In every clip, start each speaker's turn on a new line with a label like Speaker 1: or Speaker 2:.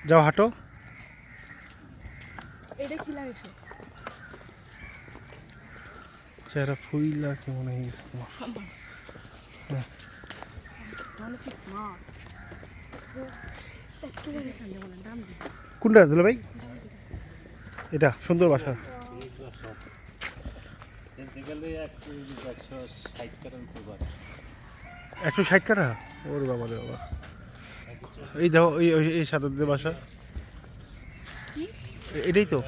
Speaker 1: যাও হাঁটো।
Speaker 2: এটা কি লাগছে?
Speaker 1: চেহারা ফুইলা কেমন হয়ে গেছে তোমার। কোনটা দিল ভাই? এটা সুন্দর বাসা। 160 কাঠা? ওর বাবা রে বাবা। এই দেখো এই সাদাদের বাসা, এটাই তো।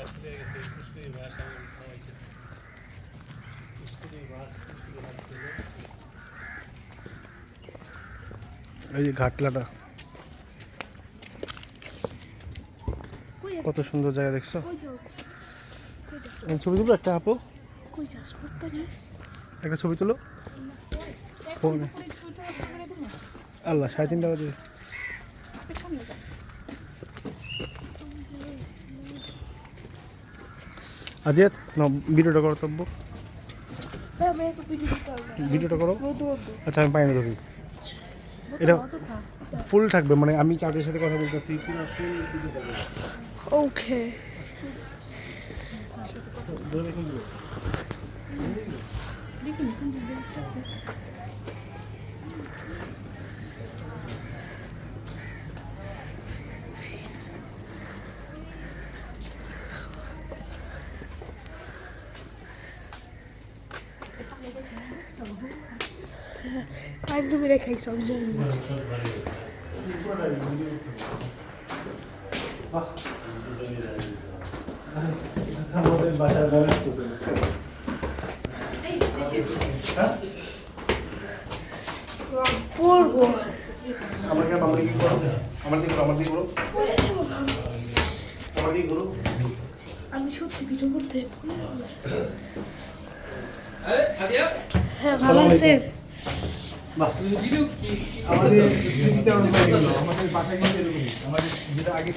Speaker 1: এই যে ঘাটলাটা, কত সুন্দর জায়গা দেখছো। ছবি তুলো একটা, আপু একটা ছবি তুলো। ফোনে আল্লাহ 3:30 বাজে। আজিয়াত না, ভিডিওটা করো তব্য, ভিডিওটা করো। আচ্ছা আমি পাইনি ধরি, এটা ফুল থাকবে মানে আমি কাদের সাথে কথা বলতেছি পুরো ফুল ভিডিও থাকবে।
Speaker 2: ওকে টাইম তুমি রেখাই সব জানি।
Speaker 1: আমাদের বাসার
Speaker 2: পড়বো
Speaker 1: আমাকে আমার দিকে করো, আমার দিকে করো, আমার দিকে করো, আমার দিকে করো।
Speaker 2: আমি সত্যি ভিডিও করতে
Speaker 3: আরে আদিয়া
Speaker 2: হ্যাঁ ভালো আছে।
Speaker 1: বাহ,
Speaker 3: ভিডিও কি
Speaker 1: আমাদের স্মৃতিচারণ হয়ে গেল। আমাদের বাসায় কিন্তু এরকমই, আমাদের যেটা আগে